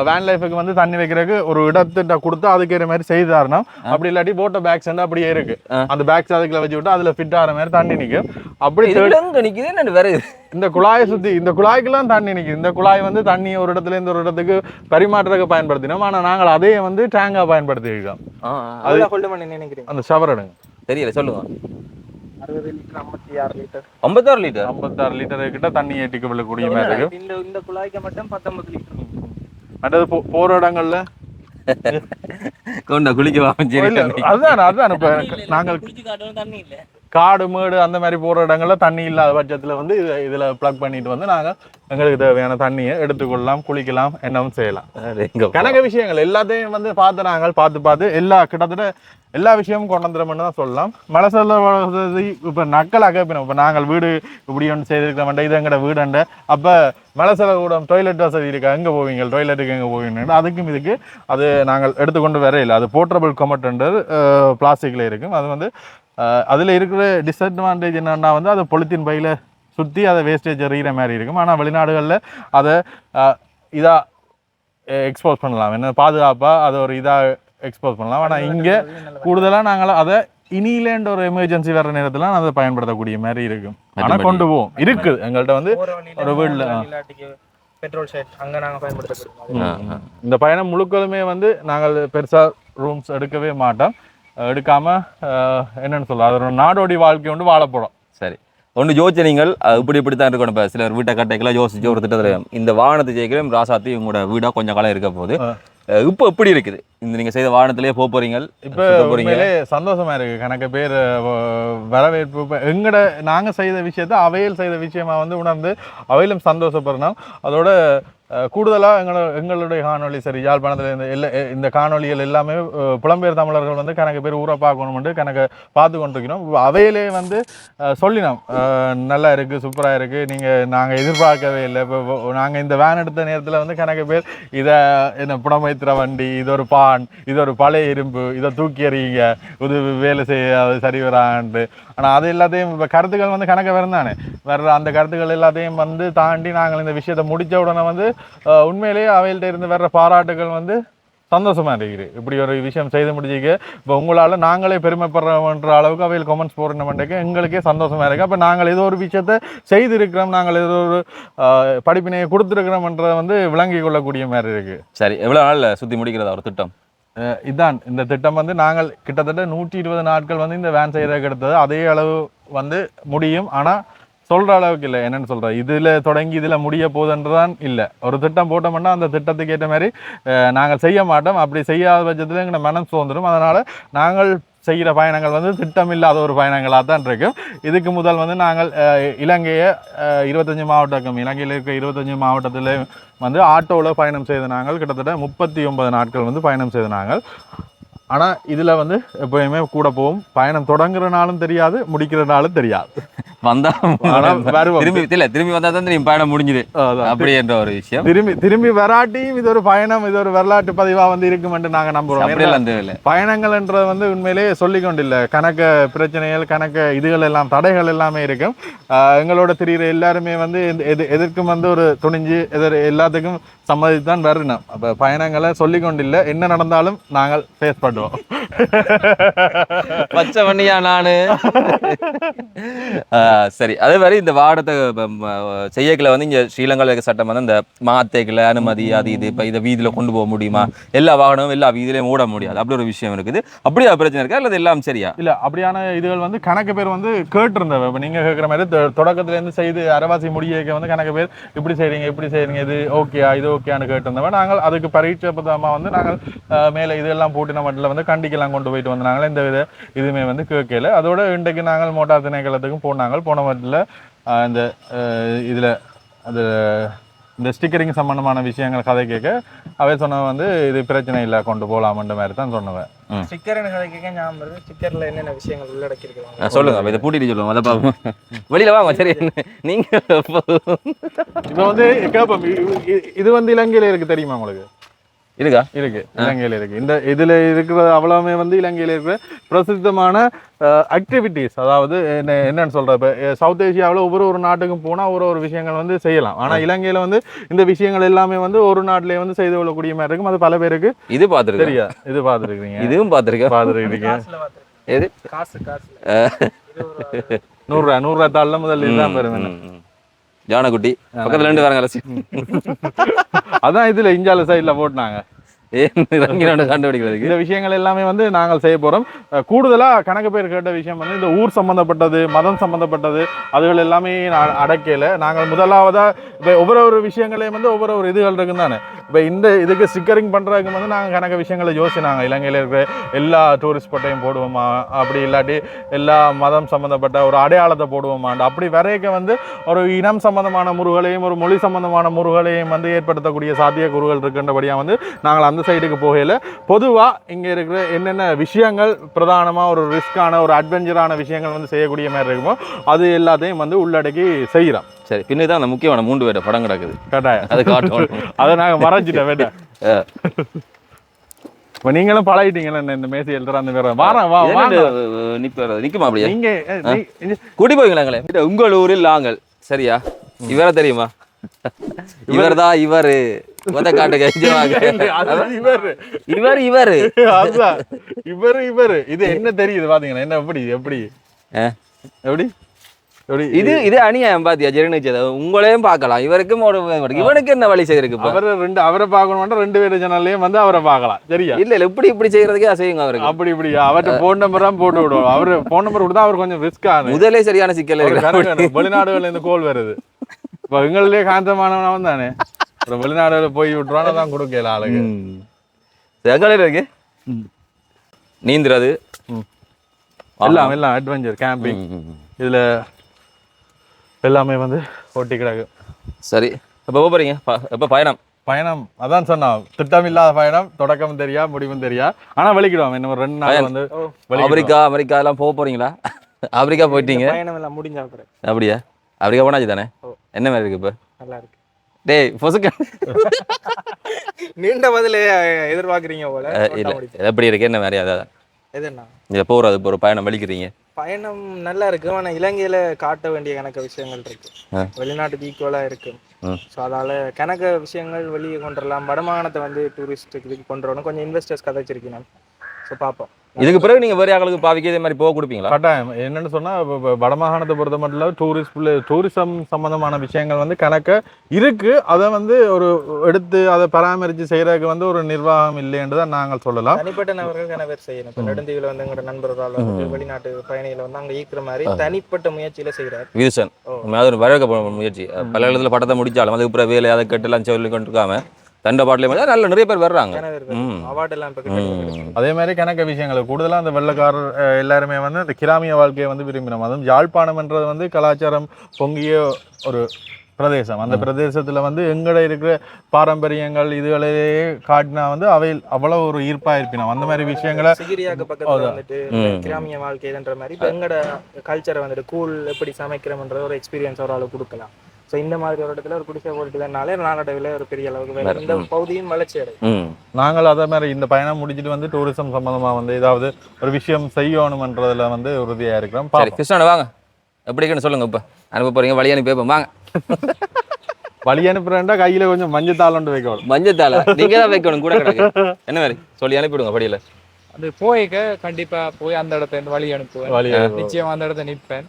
வேன் லைஃபுக்கு வந்து தண்ணி வைக்கிறதுக்கு ஒரு இடத்திட்ட கொடுத்து அதுக்கேற மாதிரி செய்தாருன்னா, அப்படி இல்லாட்டி போட்ட பேக்ஸ் வந்து அப்படியே இருக்கு. அந்த பேக்ஸ் அதுக்குள்ள வச்சு விட்டு அதுல ஃபிட் ஆகிற மாதிரி தண்ணி நிற்கும். அப்படி நிக்குது வேற இந்த குழாயை சுத்தி இந்த குழாய்க்கெல்லாம் தண்ணி நிற்குது. இந்த குழாய் வந்து தண்ணி ஒரு இடத்துல இருந்து ஒரு இடத்துக்கு பரிமாற்றத்துக்கு பயன்படுத்தினோம். ஆனா நாங்கள் அதே வந்து டேங்கா பயன்படுத்தி இருக்கோம். அந்த ஷவர் எடுங்க தெரியல, சொல்லுங்க. 60 லிட்டர் 56 லிட்டர் 56 லிட்டர் 56 லிட்டர் கிட்ட தண்ணி ஏற்றிக்கு விழக்கூடிய மாதிரி இருக்கும். இந்த குழாய்க்கு மட்டும் 19 லிட்டர். மற்றது போற இடங்கள்ல கொண்ட குளிக்க அதுதான் இப்ப நாங்கள் தண்ணி இல்ல, காடு மேடு அந்த மாதிரி போற இடங்கள்ல தண்ணி இல்லாத பட்சத்துல வந்து இதுல பிளக் பண்ணிட்டு வந்து நாங்க எங்களுக்கு தேவையான தண்ணியை எடுத்துக்கொள்ளலாம், குளிக்கலாம், என்னவும் செய்யலாம். கணக்கு விஷயங்கள் எல்லாத்தையும் வந்து பார்த்து நாங்கள் பார்த்து கிட்டத்தட்ட எல்லா விஷயமும் கொண்டு வந்துடும்னு தான் சொல்லலாம். மழை சொல்ல வசதி இப்போ நக்கல் அகப்பினோம். இப்போ நாங்கள் வீடு இப்படி ஒன்று செய்திருக்கிறோம், இது எங்கட வீடுண்ட அப்போ மழை செலவு கூட டொய்லெட் வசதி இருக்கா, எங்கே போவீங்க, டொய்லெட்டுக்கு எங்கே போவீங்க, அதுக்கும் இதுக்கு அது நாங்கள் எடுத்துக்கொண்டு வரையில்லை. அது போர்ட்டபிள் கொமட்டுன்றது பிளாஸ்டிக்கில் இருக்கும். அது வந்து அதில் இருக்கிற டிஸ்அட்வான்டேஜ் என்னன்னா வந்து அது பொலித்தீன் பையில் சுற்றி அதை வேஸ்டேஜ் எறிகிற மாதிரி இருக்கும். ஆனால் வெளிநாடுகளில் அதை இதாக எக்ஸ்போஸ் பண்ணலாம், என்ன பாதுகாப்பாக அதை ஒரு இதாக எக்ஸ்போஸ் பண்ணலாம். ஆனால் இங்கே கூடுதலாக நாங்கள் அதை இனிலேண்ட் ஒரு எமர்ஜென்சி வர நேரத்தில் அதை பயன்படுத்தக்கூடிய மாதிரி இருக்கும். ஆனால் கொண்டு போவோம் இருக்குது எங்கள்கிட்ட வந்து ஒரு வீட்டில் பெட்ரோல் ஷெட் அங்கே நாங்கள் பயன்படுத்தப்படுவோம். இந்த பயணம் முழுக்கலுமே வந்து நாங்கள் பெருசாக ரூம்ஸ் எடுக்கவே மாட்டோம். எடுக்காமல் என்னென்னு சொல்ல அது ஒரு நாடோடி வாழ்க்கை ஒன்று வாழப்போகிறோம். சரி, ஒன்று யோசிச்சு நீங்கள் இப்படி தான் இருக்கணும். இப்போ சிலர் வீட்டை கட்டைக்கெல்லாம் யோசிச்சு ஒரு திட்டத்தில் இந்த வாகனத்தை ஜெயிக்கிறேன் ராசாத்தி உங்களோட வீடாக கொஞ்சம் காலம் இருக்க போகுது. இப்போ எப்படி இருக்குது இந்த நீங்கள் செய்த வாகனத்திலேயே போறீங்க? இப்போ உண்மையிலே சந்தோஷமா இருக்கு. கணக்கு பேர் வரவேற்பு எங்கட நாங்கள் செய்த விஷயத்த அவையில் செய்த விஷயமா வந்து உணர்ந்து அவையிலும் சந்தோஷப்படணும். அதோட கூடுதலாக எங்களுடைய காணொலி சரி யாழ்ப்பாணத்தில் இந்த காணொலிகள் எல்லாமே புலம்பெயர் தமிழர்கள் வந்து கணக்கு பேர் ஊரை பார்க்கணும்னு கணக்கு பார்த்து கொண்டிருக்கணும். அவையிலே வந்து சொல்லினோம், நல்லா இருக்குது, சூப்பராக இருக்குது, நாங்கள் எதிர்பார்க்கவே இல்லை. இப்போ நாங்கள் இந்த வேன் எடுத்த நேரத்தில் வந்து கணக்கு பேர் இதை என்ன புடமைத்திர வண்டி, இது ஒரு பான், இது ஒரு பழைய இரும்பு, இதை தூக்கி எறியுங்க, இது வேலை செய்ய அது சரி வரான்ட்டு. ஆனால் அது எல்லாத்தையும் இப்போ கருத்துக்கள் வந்து கணக்க வரந்தானே வர்ற அந்த கருத்துக்கள் எல்லாத்தையும் வந்து தாண்டி நாங்கள் இந்த விஷயத்தை முடித்த உடனே வந்து உண்மையிலேயே அவையில்கிட்ட இருந்து வர்ற பாராட்டுகள் வந்து சந்தோஷமா இருக்குது. இப்படி ஒரு விஷயம் செய்து முடிஞ்சிக்க இப்போ உங்களால் நாங்களே பெருமைப்படுறோன்ற அளவுக்கு அவையில் கமெண்ட்ஸ் போடுறோம்ன்றக்கு எங்களுக்கே சந்தோஷமா இருக்குது. அப்போ நாங்கள் ஏதோ ஒரு விஷயத்தை செய்திருக்கிறோம், நாங்கள் ஏதோ ஒரு படிப்பினையை கொடுத்துருக்கிறோம்ன்றதை வந்து விளங்கி கொள்ளக்கூடிய மாதிரி இருக்குது. சரி, எவ்வளோ நாள் சுற்றி முடிக்கிறதா ஒரு திட்டம்? இதுதான் இந்த திட்டம் வந்து நாங்கள் கிட்டத்தட்ட 120 நாட்கள் வந்து இந்த வேன் செய்யறதுக்கு எடுத்தது. அதே அளவு வந்து முடியும், ஆனால் சொல்கிற அளவுக்கு இல்லை. என்னென்னு சொல்கிறேன், இதில் தொடங்கி இதில் முடிய போகுதுன்றதான் இல்லை. ஒரு திட்டம் போட்டோம்னா அந்த திட்டத்துக்கு ஏற்ற மாதிரி நாங்கள் செய்ய மாட்டோம். அப்படி செய்யாத பட்சத்தில் எங்களை மனம் சோர்ந்துடும். அதனால் நாங்கள் செய்கிற பயணங்கள் வந்து திட்டமில்லாத ஒரு பயணங்களாக தான் இருக்கும். இதுக்கு முதல் வந்து நாங்கள் இலங்கையை 25 மாவட்டம், இலங்கையில் இருக்க 25 மாவட்டத்தில் வந்து ஆட்டோவில் பயணம் செய்த நாங்கள் கிட்டத்தட்ட 39 நாட்கள் வந்து பயணம் செய்த நாங்கள். ஆனால் இதில் வந்து எப்போயுமே கூட போகும். பயணம் தொடங்குறனாலும் தெரியாது, முடிக்கிறனாலும் தெரியாது. திரும்பி வந்தா தான் தெரியும் பயணம் முடிஞ்சுது அப்படி என்ற ஒரு விஷயம். திரும்பி வராட்டியும் இது ஒரு பயணம், இது ஒரு வரலாற்று பதிவாக வந்து இருக்கும் என்று நாங்கள் நம்புறோம். பயணங்கள்ன்றது வந்து உண்மையிலேயே சொல்லிக்கொண்டில்லை, கணக்க பிரச்சனைகள், கணக்க இதுகள் எல்லாம் தடைகள் எல்லாமே இருக்கும். எங்களோட திரிகிற எல்லாருமே வந்து எதற்கும் வந்து ஒரு துணிஞ்சு எல்லாத்துக்கும் சம்மதித்து தான் வரணும். அப்போ பயணங்களை சொல்லிக்கொண்டில்லை, என்ன நடந்தாலும் நாங்கள் ஃபேஸ் பண்ணுவோம். பச்சை வண்டியா நானு. சரி, அதே மாதிரி இந்த வாடத்தை செய்யக்கல வந்து இங்கே ஸ்ரீலங்காவில் சட்டம் வந்து இந்த மாத்தைகளை அனுமதி அது இது இப்போ இதை வீதியில் கொண்டு போக முடியுமா, எல்லா வாகனமும் எல்லா வீதியிலையும் மூட முடியாது, அப்படி ஒரு விஷயம் இருக்குது. அப்படியா பிரச்சனை இருக்கா இல்லை எல்லாம் சரியா? இல்லை, அப்படியான இதுகள் வந்து கணக்கு பேர் வந்து கேட்டிருந்தவ. இப்போ நீங்கள் கேட்குற மாதிரி தொடக்கத்துலேருந்து செய்து அரைவாசி முடியக்க வந்து கணக்கு பேர் இப்படி செய்கிறீங்க இது ஓகேயா இது ஓகேன்னு கேட்டிருந்தவன். நாங்கள் அதுக்கு பரீட்சை வந்து நாங்கள் மேலே இதெல்லாம் போட்டின மட்டில் வந்து கண்டிக்கெல்லாம் கொண்டு போயிட்டு வந்து நாங்கள் இந்த வித இதுவுமே வந்து கேட்கல. அதோட இன்றைக்கு நாங்கள் மோட்டார் திணைக்களத்துக்கும் போன மட்டில் இந்த இதில் அது இந்த ஸ்டிக்கரிங் சம்பந்தமான விஷயங்கள் கதை கேட்க அவை சொன்னவன் வந்து இது பிரச்சனை இல்லை கொண்டு போகலாமன்ற மாதிரி தான் சொன்னவன். ஸ்டிக்கர் கதை கேட்க ஞாபகம் வருது. ஸ்டிக்கரில் என்னென்ன விஷயங்கள் உள்ளடக்கியிருக்காங்க சொல்லுங்க, இதை பூட்டிட்டு சொல்லுவோம். அதை பார்ப்போம், வெளியில் வாங்க. சரி, நீங்கள் இப்போ வந்து கேட்போம், இது வந்து இலங்கையில் இருக்குது தெரியுமா உங்களுக்கு? இருக்கா? இருக்கு, இலங்கையில் இருக்கு. இந்த இதுல இருக்கிற அவ்வளவுமே வந்து இலங்கையில் இருக்கிற பிரசித்தமான ஆக்டிவிட்டிஸ். அதாவது என்னன்னு சொல்ற, இப்போ சவுத் ஏசியாவில் ஒவ்வொரு நாட்டுக்கும் போனால் ஒரு விஷயங்கள் வந்து செய்யலாம். ஆனால் இலங்கையில் வந்து இந்த விஷயங்கள் எல்லாமே வந்து ஒரு நாட்டிலே வந்து செய்து கொள்ளக்கூடிய மாதிரி இருக்கும். அது பல பேருக்கு இது பார்த்துருக்கு தெரியா, இது பார்த்துருக்கீங்க, இதுவும் பார்த்துருக்கீங்க. எது காசு 100 தாள்ல முதல்ல இதுதான் பெறுவேன். ஜானகுட்டி பக்கத்துல 2 வரங்க. அதான் இதுல இஞ்சால சைட்ல போட்டாங்க. கண்டுபிடிக்கிறதுக்கு இந்த விஷயங்கள் எல்லாமே வந்து நாங்கள் செய்ய போறோம். கூடுதலா கணக்கு பேர் கேட்ட விஷயம் வந்து இந்த ஊர் சம்பந்தப்பட்டது, மதம் சம்பந்தப்பட்டது, அதுகள் எல்லாமே அடக்கையில நாங்கள் முதலாவதா இப்போ ஒவ்வொரு விஷயங்களையும் வந்து ஒவ்வொரு இதுகள் இருக்குன்னு தானே. இப்போ இந்த இதுக்கு ஸ்டிக்கரிங் பண்றதுக்கு வந்து நாங்கள் கணக்கு விஷயங்களை யோசினாங்க. இலங்கையில் இருக்கிற எல்லா டூரிஸ்ட் பட்டையும் போடுவோமா, அப்படி இல்லாட்டி எல்லா மதம் சம்பந்தப்பட்ட ஒரு அடையாளத்தை போடுவோமாண்டு அப்படி வரைக்க வந்து ஒரு இனம் சம்பந்தமான முறைகளையும் ஒரு மொழி சம்பந்தமான முறைகளையும் வந்து ஏற்படுத்தக்கூடிய சாத்தியக்கூறுகள் இருக்கின்றபடியாக வந்து நாங்கள் அந்த சைடுக்கு போகையில் பொதுவாக இங்கே இருக்கிற என்னென்ன விஷயங்கள் பிரதானமாக ஒரு ரிஸ்கான ஒரு அட்வென்ச்சரான விஷயங்கள் வந்து செய்யக்கூடிய மாதிரி இருக்குமோ அது எல்லாத்தையும் வந்து உள்ளடக்கி செய்கிறோம். சரி, பின்னே தான் அந்த முக்கியமான 3 பேர் படம் கிடக்குது. கட்டாயம் அது காட்டும். அதை நாங்கள் மறைச்சிட்டேன் வேண்டாம். இப்போ நீங்களும் பழகிட்டீங்களா இந்த மேசி எழுதுற அந்த பேர் நிக்குமா அப்படியே நீங்க கூட்டி போவீங்களாங்களே. உங்கள் ஊரில் நாங்கள் சரியா இவரை தெரியுமா? இவர்தான் இவரு காட்டுங்க. இவர் இவரு அதுதான் இவரு இது என்ன தெரியுது பாத்தீங்கன்னா என்ன எப்படி எப்படி எப்படி இது இது அநியாயம் பாத்தியா ஜெரினிச்சது. உங்களையும் பார்க்கலாம், இவருக்கும் இவனுக்கு என்ன வழி செய்யறதுக்கு அவரை பார்க்கணும் 2 பேர் சேனல்லையும் வந்து அவரை பார்க்கலாம். சரியா? இல்ல இப்படி செய்யறதுக்கே செய்யுங்க அவருக்கு. அப்படி அவர்கிட்ட போன் நம்பர் தான் போட்டு விடுவோம். அவரு போன் நம்பர் கொடுத்தா அவர் கொஞ்சம் ரிஸ்க் ஆகும். முதலே சரியான சிக்கல் வெளிநாடுகள்ல இருந்து கோல் வருது. இப்ப எங்களிலே காந்தமானவன் தானே வெளிநாடுல போய் விட்டுருவான தான் கொடுக்கல ஆளுங்க. இருக்கு நீந்துறது எல்லாம் அட்வென்ச்சர் கேம்பிங் இதுல எல்லாமே வந்து ஓட்டி கிடக்கு. சரி, எப்போ போறீங்க? எப்போ பயணம் அதான் சொன்னா திட்டம் இல்லாத பயணம், தொடக்கம் தெரியா முடிவும் தெரியா. ஆனா வெளிக்கிடுவோம் இன்னும் 2 நாள் வந்து அமெரிக்கா எல்லாம் போறீங்களா? ஆப்பிரிக்கா போயிட்டீங்க, பயணம் எல்லாம் முடிஞ்சா அப்புறம். அப்படியா? ஆப்பிரிக்கா போனாச்சு தானே? என்ன மாதிரி இருக்கு இப்ப? நல்லா இருக்கு. டேய் பொசுக்க நீண்ட பதில எதிர்பார்க்குறீங்க போல. எப்படி இருக்கு? என்ன மாதிரி அதான் எதுனா இதில் போகிறது இப்போ ஒரு பயணம் வலிக்கிறீங்க? பயணம் நல்லா இருக்கு. ஆனால் இலங்கையில காட்ட வேண்டிய கணக்கு விஷயங்கள் இருக்கு, வெளிநாட்டுக்கு ஈக்குவலாக இருக்கு. ஸோ அதால கணக்கு விஷயங்கள் வெளியே கொண்டு வரலாம். வடமாகாணத்தை வந்து டூரிஸ்ட்டுக்கு இதுக்கு கொண்டு வரணும். கொஞ்சம் இன்வெஸ்டர்ஸ் கதைச்சிருக்கீங்க. ஸோ பார்ப்போம். இதுக்கு பிறகு நீங்கள் வேறு ஆளுக்கு பாவிக்க இதே மாதிரி போக கொடுப்பீங்களா? கட்டாயம். என்னென்னு சொன்னால் வடமாகாணத்தை பொறுத்த மட்டும் இல்லை டூரிசம் சம்மந்தமான விஷயங்கள் வந்து கணக்க இருக்குது. அதை வந்து ஒரு எடுத்து அதை பராமரித்து செய்கிறதுக்கு வந்து ஒரு நிர்வாகம் இல்லைன்னு தான் நாங்கள் சொல்லலாம். தனிப்பட்ட நபர்கள் கணவர் செய்யணும். இப்போ நெடுந்தீவில் வந்து எங்களோட நண்பர்களால் வந்து வெளிநாட்டு பயணிகளை வந்து அங்கே ஈர்க்கிற மாதிரி தனிப்பட்ட முயற்சியில் செய்கிறார் வில்சன். அது வரவேற்க முயற்சி. பல இடத்துல பட்டத்தை முடிச்சாலும் அதுக்கு அப்புறம் வேலை அதை கட்டெல்லாம் சொல்லி கொண்டு இருக்காம தண்டை பாட்டிலே நல்ல நிறைய பேர் வர்றாங்க. அதே மாதிரி கணக்க விஷயங்கள் கூடுதலாக அந்த வெள்ளக்காரர் எல்லாருமே வந்து அந்த கிராமிய வாழ்க்கையை வந்து விரும்பினோம். அதுவும் யாழ்ப்பாணம்ன்றது வந்து கலாச்சாரம் பொங்கிய ஒரு பிரதேசம். அந்த பிரதேசத்துல வந்து எங்கட இருக்கிற பாரம்பரியங்கள் இதுகளையே காட்டினா வந்து அவை அவ்வளவு ஒரு ஈர்ப்பா இருப்பினோம். அந்த மாதிரி விஷயங்களை சிகிரியாக்கு பக்கத்துல வந்துட்டு கிராமிய வாழ்க்கைன்ற மாதிரி இப்போ எங்கட கல்ச்சரை வந்துட்டு கூழ் எப்படி சமைக்கிறோம்ன்ற ஒரு எக்ஸ்பீரியன்ஸ் ஒரு ஆளு கொடுக்கலாம். ஸோ இந்த மாதிரி ஒரு இடத்துல ஒரு குடிசை போட்டுனாலே நாளடைவில் ஒரு பெரிய அளவுக்கு வேலை இந்த பகுதியும் வளர்ச்சி அடையும். நாங்கள் அதே மாதிரி இந்த பயணம் முடிச்சுட்டு வந்து டூரிசம் சம்பந்தமா வந்து ஏதாவது ஒரு விஷயம் செய்யணும்ன்றதுல வந்து உறுதியா இருக்கிறோம். கிருஷ்ணன் வாங்க, எப்படின்னு சொல்லுங்க. இப்போ அனுப்ப போறீங்க, வழி அனுப்பி வைப்போம் வாங்க. வழி அனுப்புறேன்டா கையில கொஞ்சம் மஞ்சத்தாள் வைக்கணும். மஞ்சத்தாள நீங்க தான் வைக்கணும் கூட கிடக்கு. என்ன மாதிரி சொல்லி அனுப்பிவிடுங்க படியில. அது போய்க்க கண்டிப்பா போய் அந்த இடத்த இருந்து வழி அனுப்புவேன். நிச்சயம் அந்த இடத்த நிற்பேன்,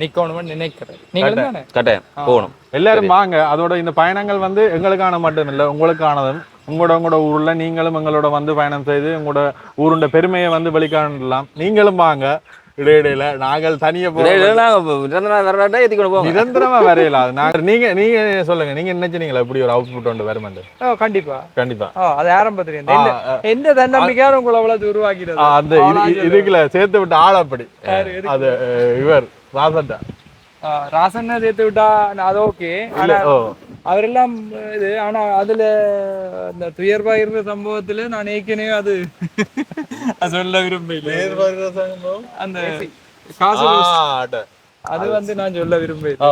நிக்கணும்னு நினைக்கிறேன். நீங்க தானே கட்டாயம் போகணும். எல்லாரும் வாங்க. அதோட இந்த பயணங்கள் வந்து எங்களுக்கான மட்டும் இல்லை, உங்களுக்கானதும். உங்களோட ஊர்ல நீங்களும் எங்களோட வந்து பயணம் செய்து உங்களோட ஊருண்ட பெருமையை வந்து வெளிக்காணலாம். நீங்களும் வாங்க. இடையிடையில நாங்கள் தனியா நிரந்தரமா வரையலாம். நீங்க நீங்க சொல்லுங்க, நீங்க நினைச்சீங்களா இப்படி ஒரு அவுட்புட் ஒன்று வருமெண்டு? கண்டிப்பா கண்டிப்பா. அது ஆரம்பத்துல எந்த தன்னம்பிக்கையாரும் உங்களை அவ்வளவு உருவாக்கிறது. அந்த இதுக்குள்ள சேர்த்து விட்ட ஆள் அப்படி அது இவர் ராசன் சேர்த்து விட்டா அது ஓகே. அவரெல்லாம் இது. ஆனா அதுல இந்த துயர்வா இருந்த சம்பவத்துல நான் ஏற்கனவே அது சொல்ல விரும்பல. அந்த காசு அது வந்து நான் சொல்ல விரும்புறேன்.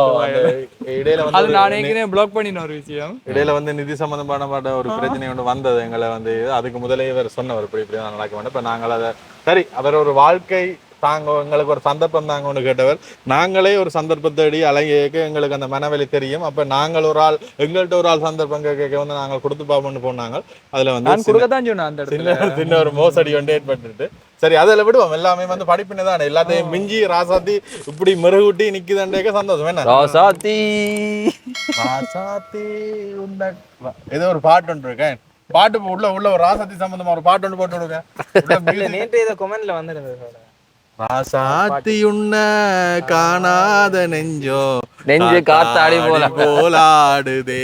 இடையில வந்து நான் ஏற்கனவே பிளாக் பண்ணின ஒரு விஷயம். இடையில வந்து நிதி சம்பந்தமான ஒரு பிரச்சனை ஒன்று வந்தது எங்களை வந்து. அதுக்கு முதலே இவர் சொன்னவர் இப்படி நடக்க வேண்டாம். இப்ப நாங்கள் அதை சரி அவர் ஒரு வாழ்க்கை தாங்க எங்களுக்கு ஒரு சந்தர்ப்பம் தாங்கன்னு கேட்டவர். நாங்களே ஒரு சந்தர்ப்பத்தை அடி அலையேக்க எங்களுக்கு அந்த மனவெளி தெரியும். அப்ப நாங்கள் ஒரு ஆள் எங்கள்கிட்ட ஒரு ஆள் சந்தர்ப்பம் கேட்க வந்து நாங்கள் கொடுத்து பார்ப்போம்னு போனாங்க. அதுல வந்து சின்ன ஒரு மோசடி வந்து ஏற்பட்டு சரி அதில் விடுவோம். எல்லாமே வந்து படிப்பினை தானே. எல்லாத்தையும் மிஞ்சி ராசாத்தி இப்படி மெருகூட்டி நிக்குதுன்றேக்க சந்தோஷம். என்ன ராசாத்தி ராசாத்தி ஏதோ ஒரு பாட்டு ஒன்று இருக்கேன். பாட்டு உள்ள உள்ள ஒரு ராசத்தி சம்பந்தமா ஒரு பாட்டு ஒன்று போட்டு விடுங்க உள்ள இல்ல music. நேற்று இதை கொமெண்ட்ல வந்துருந்தது ராசாத்தி உன்ன காணாத நெஞ்சோ நெஞ்சு காத்தாடி போல போலாடுதே.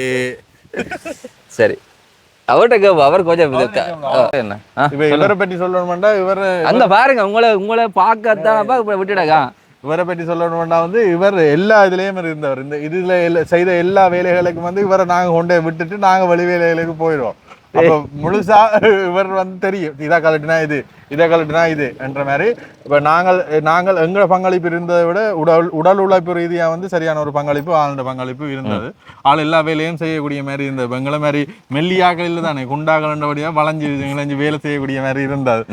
சரி அவர்கிட்ட கேப்போம் அவர் கொஞ்சம் என்ன இப்ப இவரை பற்றி சொல்லணும்டா அங்க பாருங்க உங்களை பார்க்கத்தான் விட்டுடக்கா. இவரை பற்றி சொல்லணும்னா வந்து இவர் எல்லா இதுலயும் இருந்தவர். இந்த இதுல செய்த எல்லா வேலைகளுக்கும் வந்து இவரை நாங்க கொண்டே விட்டுட்டு நாங்க வெளி வேலைகளுக்கு போயிடுவோம். அப்ப முழுசா இவர் வந்து தெரியும் இதை கலட்டினா இது என்ற மாதிரி. இப்ப நாங்கள் எங்களோட பங்களிப்பு இருந்ததை விட உடல் உழைப்பு ரீதியா வந்து சரியான ஒரு பங்களிப்பு ஆளுடைய பங்களிப்பு இருந்தது. ஆள் எல்லா வேலையும் செய்யக்கூடிய மாதிரி இருந்தது. இப்ப எங்களை மாதிரி மெல்லியாக்கள் இல்லை தானே, குண்டாக்கள்ன்றபடியா வளைஞ்சு வேலை செய்யக்கூடிய மாதிரி இருந்தது.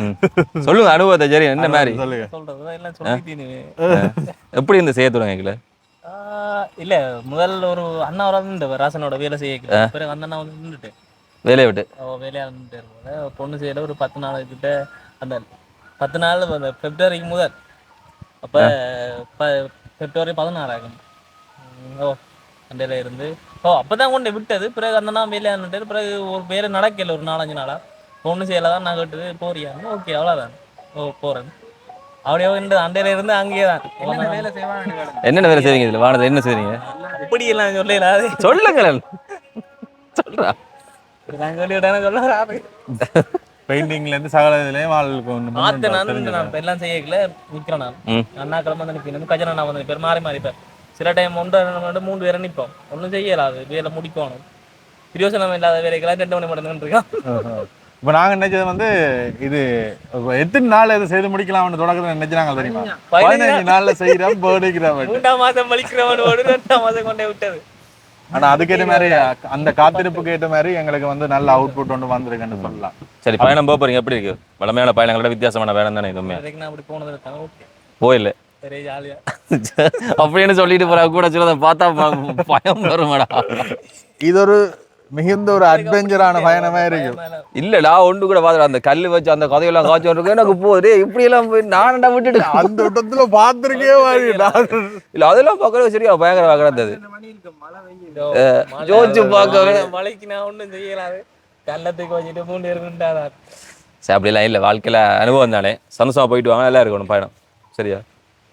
சொல்லுங்க அனுபவத்தை. சரி என்ன மாதிரி சொல்லுங்க. எப்படி இந்த செய்ய தொடங்க? இல்ல முதல் ஒரு அண்ணா இந்த ராசனோட வேலை செய்ய பிறகு அந்த அண்ணா வந்து நின்றுட்டு வேலையை விட்டு வேலையா இருந்துட்டு இருப்பாங்க. பொண்ணு செய்யல ஒரு 10 நாள் கிட்ட அந்த 10 நாள் அந்த பிப்ரவரிக்கு முதல் அப்ப பிப்ரவரி 16 ஆகும். அண்டையில இருந்து அப்பதான் கொண்டு விட்டது. பிறகு அந்த நாள் வேலையா இருந்துட்டு பிறகு ஒரு வேலை நடக்கல ஒரு 4-5 நாளா. பொண்ணு செய்யலதான் நான் கேட்டது போறியான்னு. ஓகே அவ்வளவுதான் போறேன். அப்படியே இந்த அண்டையில இருந்து அங்கேயே தான் வேலை செய்வாங்க. என்னென்ன வேலை செய்வீங்க இதுல? வானது என்ன செய்வீங்க? இப்படி எல்லாம் சொல்லல சொல்லுங்களேன். சொல்றா பெயிண்டிங்ல இருந்து சகல இதுலயும் நான் எல்லாம் செய்யல நிக்கிறேன். நான் அண்ணா கிளம்ப வந்து நிற்கணும், கஜனா நான் வந்து பேர் மாறி மாறிப்பேன். சில டைம் 1-2 பேரை நிற்போம். ஒன்றும் செய்யலாது, வேலை முடிக்கணும். பிரியோசனம் இல்லாத வேலைக்கெல்லாம் 2 மணி மட்டும் இருக்கோம். இப்ப நாங்க நினைச்சது வந்து இது எத்தனை நாள் இதை செய்து முடிக்கலாம்னு தொடக்கத்துல நினைச்சாங்க தெரியுமா? 15 நாள்ல செய்யறோம் போடுகிறோம். 3ஆம் மாசம் பழிக்கிறவன் 2ஆம் மாசம் கொண்டே விட்டது. ஆனா அதுக்கேற்ற மாதிரி அந்த காத்திருப்புக்கு ஏற்ற மாதிரி எங்களுக்கு வந்து நல்ல அவுட்புட் ஒன்று வந்திருக்குன்னு சொல்லலாம். சரி பயணம் போறீங்க, எப்படி இருக்கு? வளமையான பயணங்களோட வித்தியாசமான பயணம் தானே இதுவுமே. நான் அப்படி போனது இருக்காங்க. ஓகே போயில சரி ஜாலியா அப்படின்னு சொல்லிட்டு போற கூட சிலதை பார்த்தா பயம் வருமாடா. இது ஒரு மிகுந்த ஒரு அட்வென்ச்சரான பயணமா இருக்கு. இல்லடா ஒன்று கூட பாத்துறேன் அந்த கல்லு வச்சு அந்த கதையெல்லாம் காய்ச்சி இருக்கு. எனக்கு போதே இப்படி எல்லாம் போய் நானடா விட்டுட்டு அந்த விட்டத்துல பாத்திருக்கே இல்ல அதெல்லாம் பார்க்கறது சரியா பயங்கர இருந்தது. ஜோதிச்சு பார்க்கவே மழைக்கு நான் ஒன்றும் செய்யலாது. கள்ளத்துக்கு வச்சுட்டு 3 பேர் இருந்தாதான். சரி அப்படிலாம் இல்லை, வாழ்க்கையில அனுபவம் தானே. சந்தோஷமா போயிட்டு வாங்க, நல்லா இருக்கணும் பயணம். சரியா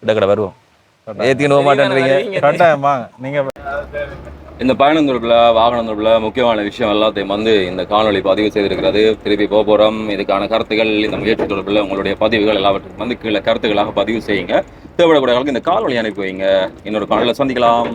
இடக்கடை வருவோம். ஏத்தின்னு போக மாட்டேன்றீங்க. கட்டாயமா நீங்க இந்த பயணம் தொடர்பில் வாகனம் தொடர்பில் முக்கியமான விஷயம் எல்லாத்தையும் வந்து இந்த காணொலி பதிவு செய்திருக்கிறது. திருப்பி போகிறோம். இதுக்கான கருத்துக்கள், இந்த முயற்சி தொடர்பில் உங்களுடைய பதிவுகள் எல்லாவற்றுக்கும் வந்து கீழே கருத்துக்களாக பதிவு செய்யுங்க. தேவைப்படக்கூடிய இந்த காணொலி அனுப்பி வைங்க. இன்னொரு காணொலியில் சந்திக்கலாம்.